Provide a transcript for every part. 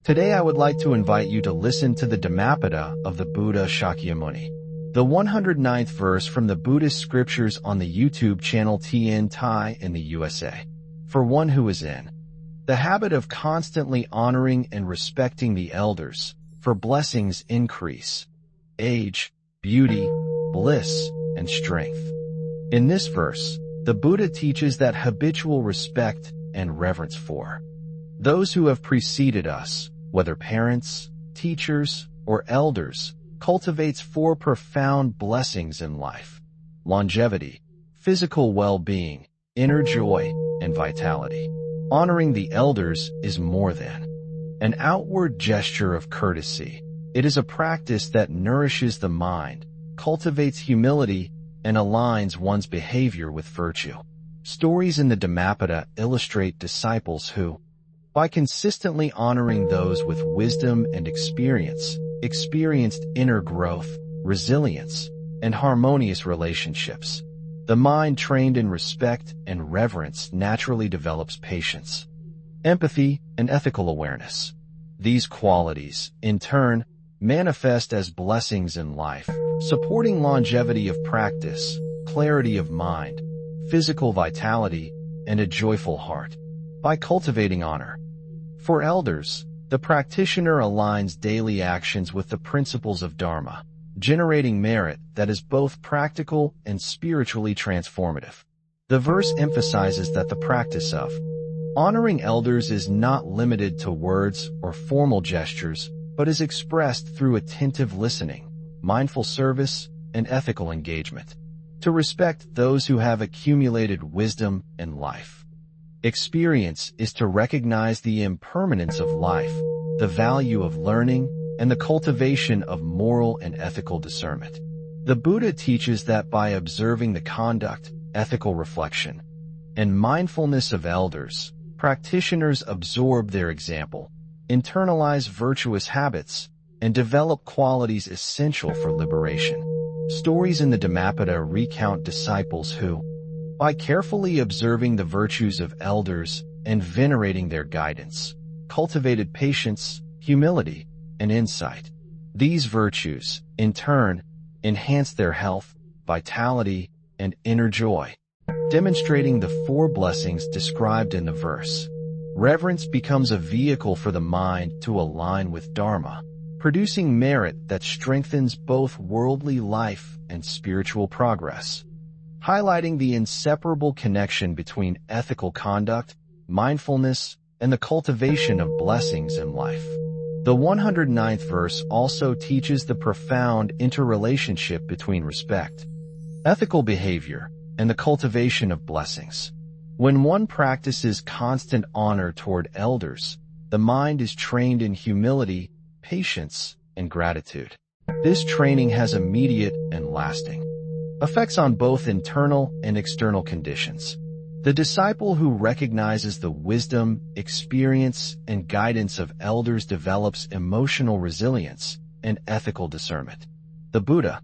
Today I would like to invite you to listen to the Dhammapada of the Buddha Shakyamuni, the 109th verse from the Buddhist scriptures on the YouTube channel TN Thai in the USA. For one who is in the habit of constantly honoring and respecting the elders, for blessings increase, age, beauty, bliss, and strength. In this verse, the Buddha teaches that habitual respect and reverence for those who have preceded us, whether parents, teachers, or elders, cultivates four profound blessings in life: longevity, physical well-being, inner joy, and vitality. Honoring the elders is more than an outward gesture of courtesy. It is a practice that nourishes the mind, cultivates humility, and aligns one's behavior with virtue. Stories in the Dhammapada illustrate disciples who, by consistently honoring those with wisdom and experience, experienced inner growth, resilience, and harmonious relationships. The mind trained in respect and reverence naturally develops patience, empathy, and ethical awareness. These qualities, in turn, manifest as blessings in life, supporting longevity of practice, clarity of mind, physical vitality, and a joyful heart. By cultivating honor for elders, the practitioner aligns daily actions with the principles of Dharma, generating merit that is both practical and spiritually transformative. The verse emphasizes that the practice of honoring elders is not limited to words or formal gestures, but is expressed through attentive listening, mindful service, and ethical engagement. To respect those who have accumulated wisdom and life experience is to recognize the impermanence of life, the value of learning, and the cultivation of moral and ethical discernment. The Buddha teaches that by observing the conduct, ethical reflection, and mindfulness of elders, practitioners absorb their example, internalize virtuous habits, and develop qualities essential for liberation. Stories in the Dhammapada recount disciples who, by carefully observing the virtues of elders and venerating their guidance, cultivated patience, humility, and insight. These virtues, in turn, enhanced their health, vitality, and inner joy, demonstrating the four blessings described in the verse. Reverence becomes a vehicle for the mind to align with Dharma, producing merit that strengthens both worldly life and spiritual progress, highlighting the inseparable connection between ethical conduct, mindfulness, and the cultivation of blessings in life. The 109th verse also teaches the profound interrelationship between respect, ethical behavior, and the cultivation of blessings. When one practices constant honor toward elders, the mind is trained in humility, patience, and gratitude. This training has immediate and lasting effects on both internal and external conditions. The disciple who recognizes the wisdom, experience, and guidance of elders develops emotional resilience and ethical discernment. The Buddha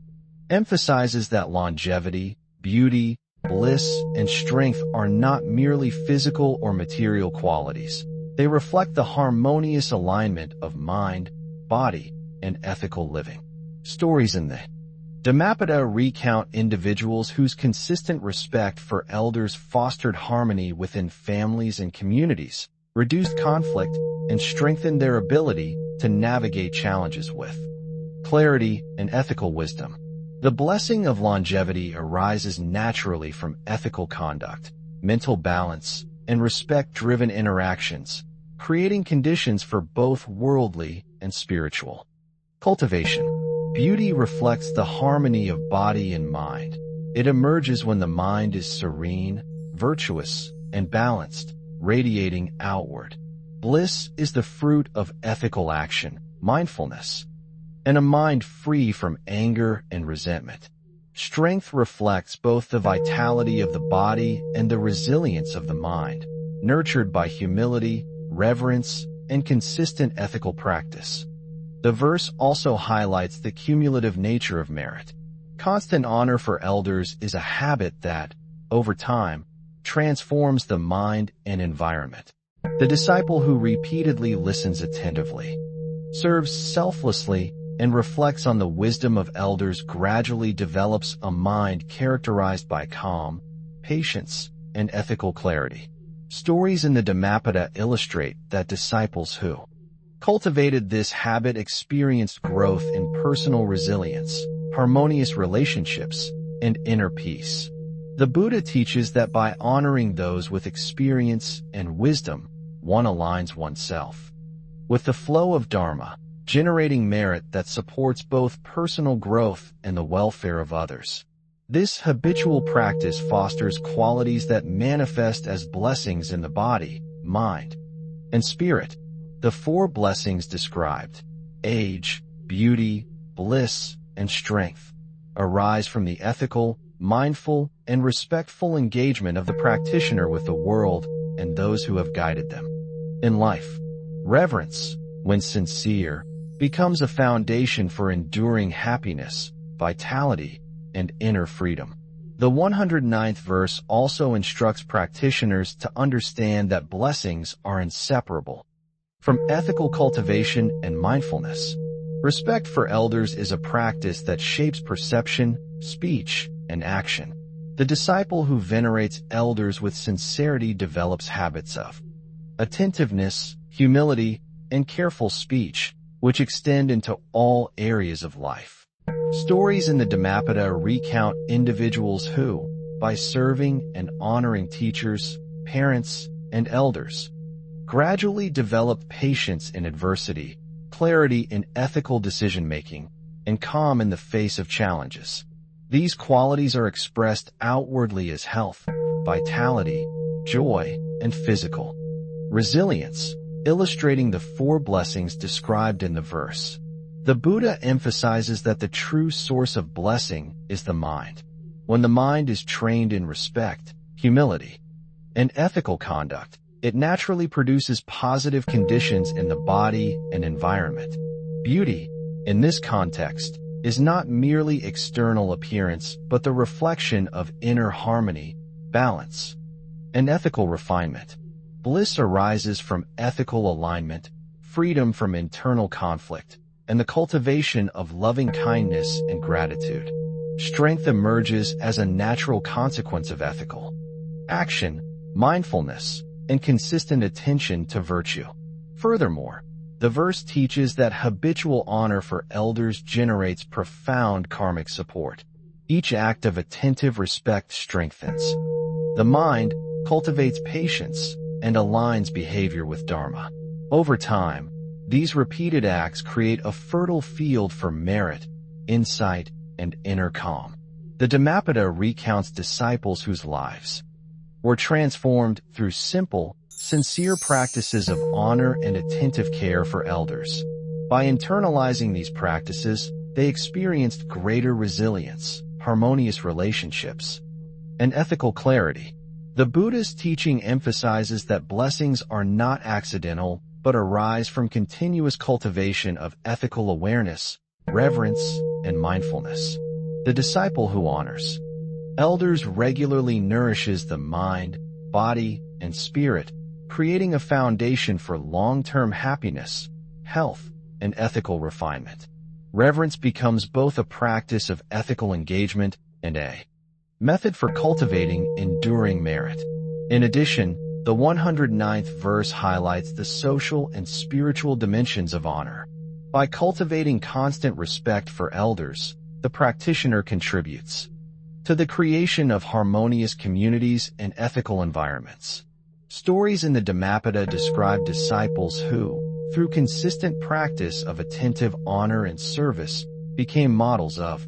emphasizes that longevity, beauty, bliss, and strength are not merely physical or material qualities. They reflect the harmonious alignment of mind, body, and ethical living. Stories in the Dhammapada recount individuals whose consistent respect for elders fostered harmony within families and communities, reduced conflict, and strengthened their ability to navigate challenges with clarity and ethical wisdom. The blessing of longevity arises naturally from ethical conduct, mental balance, and respect-driven interactions, creating conditions for both worldly and spiritual cultivation. Beauty reflects the harmony of body and mind. It emerges when the mind is serene, virtuous, and balanced, radiating outward. Bliss is the fruit of ethical action, mindfulness, and a mind free from anger and resentment. Strength reflects both the vitality of the body and the resilience of the mind, nurtured by humility, reverence, and consistent ethical practice. The verse also highlights the cumulative nature of merit. Constant honor for elders is a habit that, over time, transforms the mind and environment. The disciple who repeatedly listens attentively, serves selflessly, and reflects on the wisdom of elders gradually develops a mind characterized by calm, patience, and ethical clarity. Stories in the Dhammapada illustrate that disciples who cultivated this habit experienced growth in personal resilience, harmonious relationships, and inner peace. The Buddha teaches that by honoring those with experience and wisdom, one aligns oneself with the flow of Dharma, generating merit that supports both personal growth and the welfare of others. This habitual practice fosters qualities that manifest as blessings in the body, mind, and spirit. The four blessings described, age, beauty, bliss, and strength, arise from the ethical, mindful, and respectful engagement of the practitioner with the world and those who have guided them in life. Reverence, when sincere, becomes a foundation for enduring happiness, vitality, and inner freedom. The 109th verse also instructs practitioners to understand that blessings are inseparable from ethical cultivation and mindfulness. Respect for elders is a practice that shapes perception, speech, and action. The disciple who venerates elders with sincerity develops habits of attentiveness, humility, and careful speech, which extend into all areas of life. Stories in the Dhammapada recount individuals who, by serving and honoring teachers, parents, and elders, gradually developed patience in adversity, clarity in ethical decision-making, and calm in the face of challenges. These qualities are expressed outwardly as health, vitality, joy, and physical resilience, illustrating the four blessings described in the verse. The Buddha emphasizes that the true source of blessing is the mind. When the mind is trained in respect, humility, and ethical conduct, it naturally produces positive conditions in the body and environment. Beauty, in this context, is not merely external appearance but the reflection of inner harmony, balance, and ethical refinement. Bliss arises from ethical alignment, freedom from internal conflict, and the cultivation of loving kindness and gratitude. Strength emerges as a natural consequence of ethical action, mindfulness, and consistent attention to virtue. Furthermore, the verse teaches that habitual honor for elders generates profound karmic support. Each act of attentive respect strengthens the mind, cultivates patience, and aligns behavior with Dharma. Over time, these repeated acts create a fertile field for merit, insight, and inner calm. The Dhammapada recounts disciples whose lives were transformed through simple, sincere practices of honor and attentive care for elders. By internalizing these practices, they experienced greater resilience, harmonious relationships, and ethical clarity. The Buddha's teaching emphasizes that blessings are not accidental, but arise from continuous cultivation of ethical awareness, reverence, and mindfulness. The disciple who honors elders regularly nourishes the mind, body, and spirit, creating a foundation for long-term happiness, health, and ethical refinement. Reverence becomes both a practice of ethical engagement and a method for cultivating enduring merit. In addition, the 109th verse highlights the social and spiritual dimensions of honor. By cultivating constant respect for elders, the practitioner contributes to the creation of harmonious communities and ethical environments. Stories in the Dhammapada describe disciples who, through consistent practice of attentive honor and service, became models of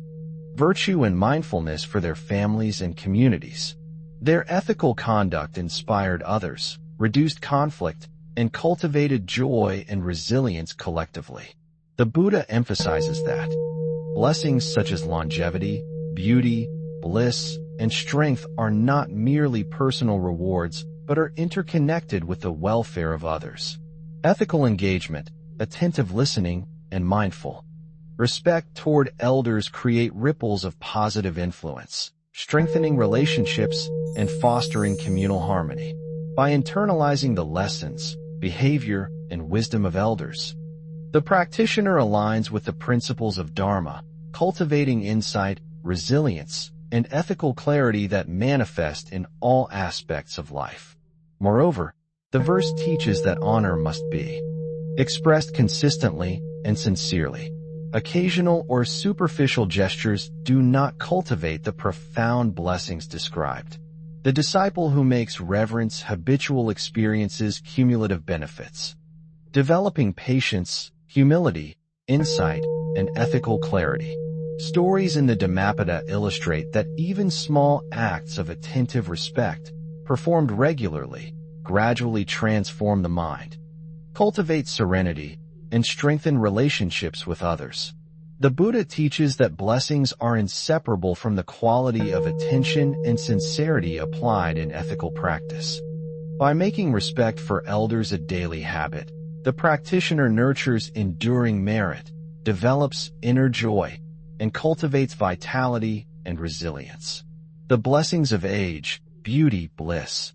virtue and mindfulness for their families and communities. Their ethical conduct inspired others, reduced conflict, and cultivated joy and resilience collectively. The Buddha emphasizes that blessings such as longevity, beauty, bliss, and strength are not merely personal rewards, but are interconnected with the welfare of others. Ethical engagement, attentive listening, and mindful respect toward elders create ripples of positive influence, strengthening relationships and fostering communal harmony. by internalizing the lessons, behavior, and wisdom of elders. The practitioner aligns with the principles of Dharma, cultivating insight, resilience, and ethical clarity that manifest in all aspects of life. Moreover, the verse teaches that honor must be expressed consistently and sincerely. Occasional or superficial gestures do not cultivate the profound blessings described. The disciple who makes reverence habitual experiences cumulative benefits, developing patience, humility, insight, and ethical clarity. Stories in the Dhammapada illustrate that even small acts of attentive respect, performed regularly, gradually transform the mind, cultivate serenity, and strengthen relationships with others. The Buddha teaches that blessings are inseparable from the quality of attention and sincerity applied in ethical practice. By making respect for elders a daily habit, the practitioner nurtures enduring merit, develops inner joy, and cultivates vitality and resilience. The blessings of age, beauty, bliss,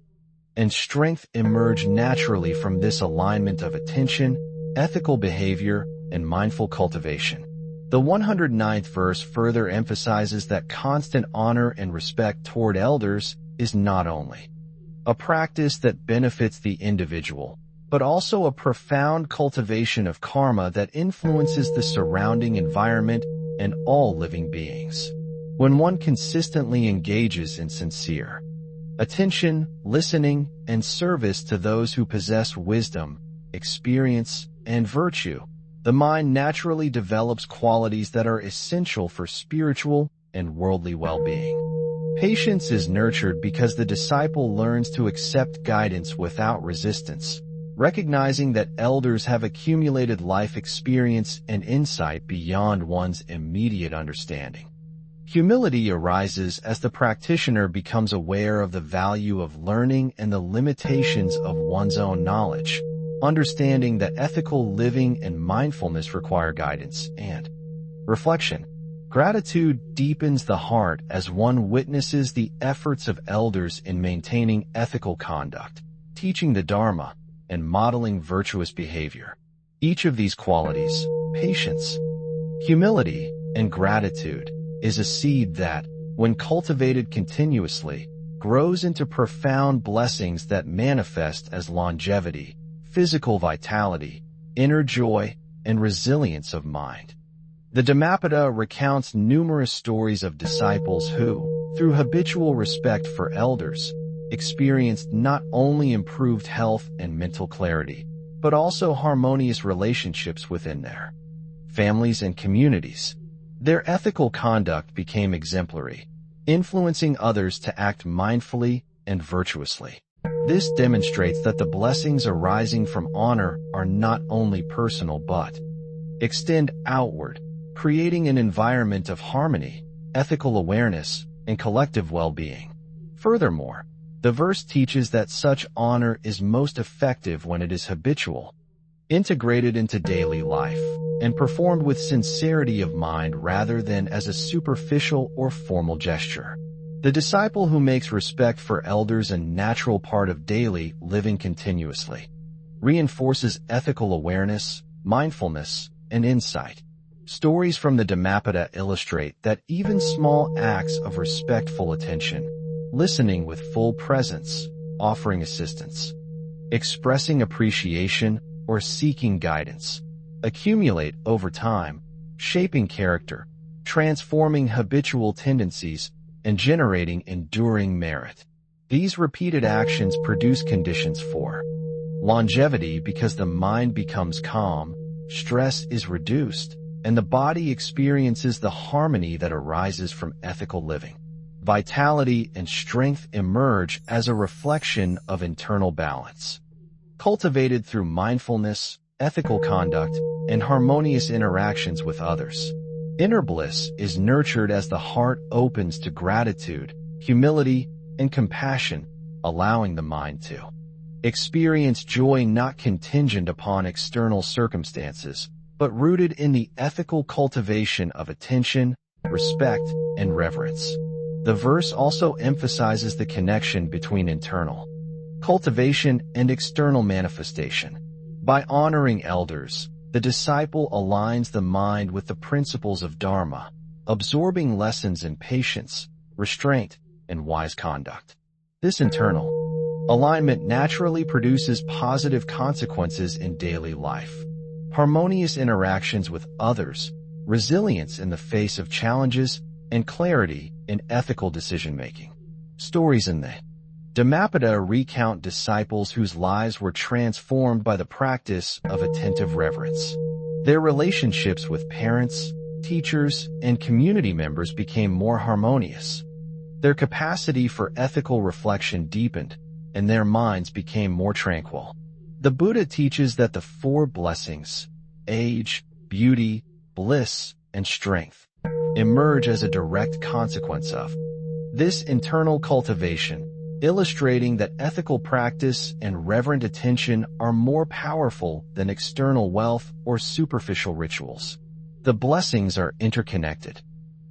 and strength emerge naturally from this alignment of attention, ethical behavior, and mindful cultivation. The 109th verse further emphasizes that constant honor and respect toward elders is not only a practice that benefits the individual, but also a profound cultivation of karma that influences the surrounding environment and all living beings. When one consistently engages in sincere attention, listening, and service to those who possess wisdom, experience, and virtue, the mind naturally develops qualities that are essential for spiritual and worldly well-being. Patience is nurtured because the disciple learns to accept guidance without resistance, recognizing that elders have accumulated life experience and insight beyond one's immediate understanding. Humility arises as the practitioner becomes aware of the value of learning and the limitations of one's own knowledge, understanding that ethical living and mindfulness require guidance and reflection. Gratitude deepens the heart as one witnesses the efforts of elders in maintaining ethical conduct, teaching the Dharma, and modeling virtuous behavior. Each of these qualities, patience, humility, and gratitude, is a seed that, when cultivated continuously, grows into profound blessings that manifest as longevity, physical vitality, inner joy, and resilience of mind. The Dhammapada recounts numerous stories of disciples who, through habitual respect for elders, experienced not only improved health and mental clarity, but also harmonious relationships within their families and communities. Their ethical conduct became exemplary, influencing others to act mindfully and virtuously. This demonstrates that the blessings arising from honor are not only personal but extend outward, creating an environment of harmony, ethical awareness, and collective well-being. Furthermore, the verse teaches that such honor is most effective when it is habitual, integrated into daily life, and performed with sincerity of mind rather than as a superficial or formal gesture. The disciple who makes respect for elders a natural part of daily living continuously reinforces ethical awareness, mindfulness, and insight. Stories from the Dhammapada illustrate that even small acts of respectful attention, listening with full presence, offering assistance, expressing appreciation, or seeking guidance, accumulate over time, shaping character, transforming habitual tendencies, and generating enduring merit. These repeated actions produce conditions for longevity because the mind becomes calm, stress is reduced, and the body experiences the harmony that arises from ethical living. Vitality and strength emerge as a reflection of internal balance, cultivated through mindfulness, ethical conduct, and harmonious interactions with others. Inner bliss is nurtured as the heart opens to gratitude, humility, and compassion, allowing the mind to experience joy not contingent upon external circumstances, but rooted in the ethical cultivation of attention, respect, and reverence. The verse also emphasizes the connection between internal cultivation, and external manifestation. By honoring elders, the disciple aligns the mind with the principles of Dharma, absorbing lessons in patience, restraint, and wise conduct. This internal alignment naturally produces positive consequences in daily life, harmonious interactions with others, resilience in the face of challenges, and clarity in ethical decision-making. Stories in the Dhammapada recount disciples whose lives were transformed by the practice of attentive reverence. Their relationships with parents, teachers, and community members became more harmonious. Their capacity for ethical reflection deepened, and their minds became more tranquil. The Buddha teaches that the four blessings, age, beauty, bliss, and strength, emerge as a direct consequence of this internal cultivation, illustrating that ethical practice and reverent attention are more powerful than external wealth or superficial rituals. The blessings are interconnected.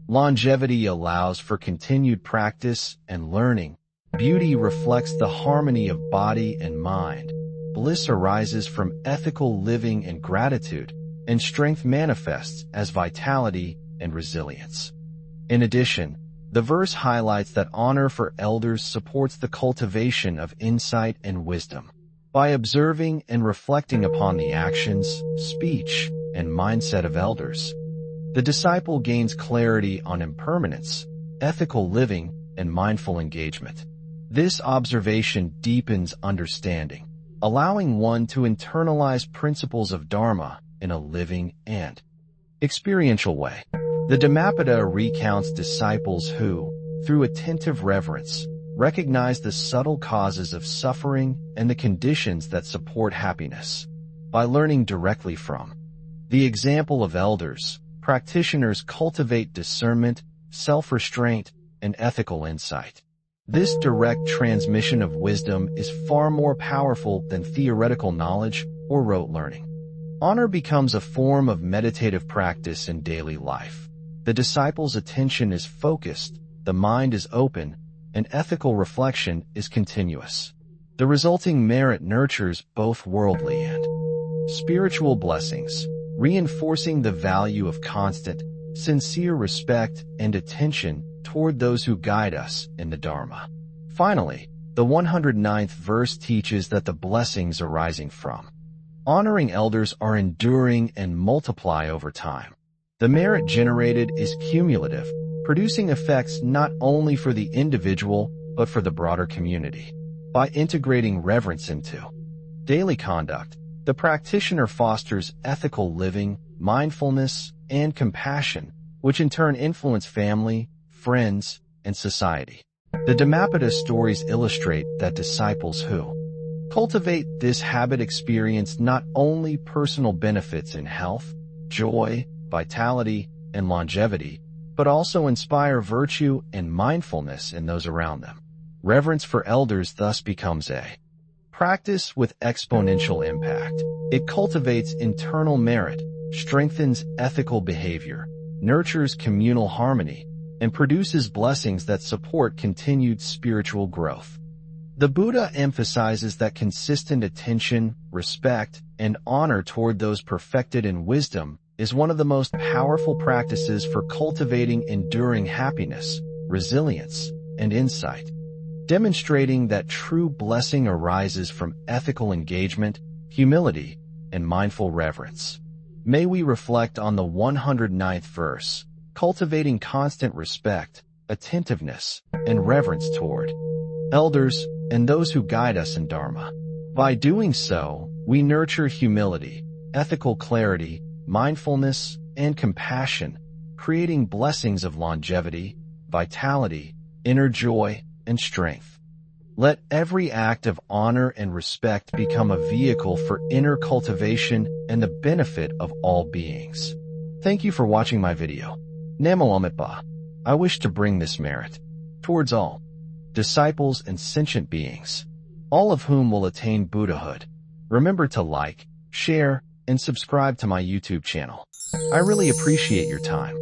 Longevity allows for continued practice and learning. Beauty reflects the harmony of body and mind. Bliss arises from ethical living and gratitude, and strength manifests as vitality and resilience. In addition, the verse highlights that honor for elders supports the cultivation of insight and wisdom. By observing and reflecting upon the actions, speech, and mindset of elders, the disciple gains clarity on impermanence, ethical living, and mindful engagement. This observation deepens understanding, allowing one to internalize principles of Dharma in a living and experiential way. The Dhammapada recounts disciples who, through attentive reverence, recognize the subtle causes of suffering and the conditions that support happiness. By learning directly from the example of elders, practitioners cultivate discernment, self-restraint, and ethical insight. This direct transmission of wisdom is far more powerful than theoretical knowledge or rote learning. Honor becomes a form of meditative practice in daily life. The disciple's attention is focused, the mind is open, and ethical reflection is continuous. The resulting merit nurtures both worldly and spiritual blessings, reinforcing the value of constant, sincere respect and attention toward those who guide us in the Dharma. Finally, the 109th verse teaches that the blessings arising from honoring elders are enduring and multiply over time. The merit generated is cumulative, producing effects not only for the individual but for the broader community. By integrating reverence into daily conduct, the practitioner fosters ethical living, mindfulness, and compassion, which in turn influence family, friends, and society. The Dhammapada stories illustrate that disciples who cultivate this habit experience not only personal benefits in health, joy, vitality, and longevity, but also inspire virtue and mindfulness in those around them. Reverence for elders thus becomes a practice with exponential impact. It cultivates internal merit, strengthens ethical behavior, nurtures communal harmony, and produces blessings that support continued spiritual growth. The Buddha emphasizes that consistent attention, respect, and honor toward those perfected in wisdom is one of the most powerful practices for cultivating enduring happiness, resilience, and insight, demonstrating that true blessing arises from ethical engagement, humility, and mindful reverence. May we reflect on the 109th verse, cultivating constant respect, attentiveness, and reverence toward elders and those who guide us in Dharma. By doing so, we nurture humility, ethical clarity, mindfulness, and compassion, creating blessings of longevity, vitality, inner joy, and strength. Let every act of honor and respect become a vehicle for inner cultivation and the benefit of all beings. Thank you for watching my video. Namo Amitabha. I wish to bring this merit towards all disciples and sentient beings, all of whom will attain Buddhahood. Remember to like, share, and subscribe to my YouTube channel. I really appreciate your time.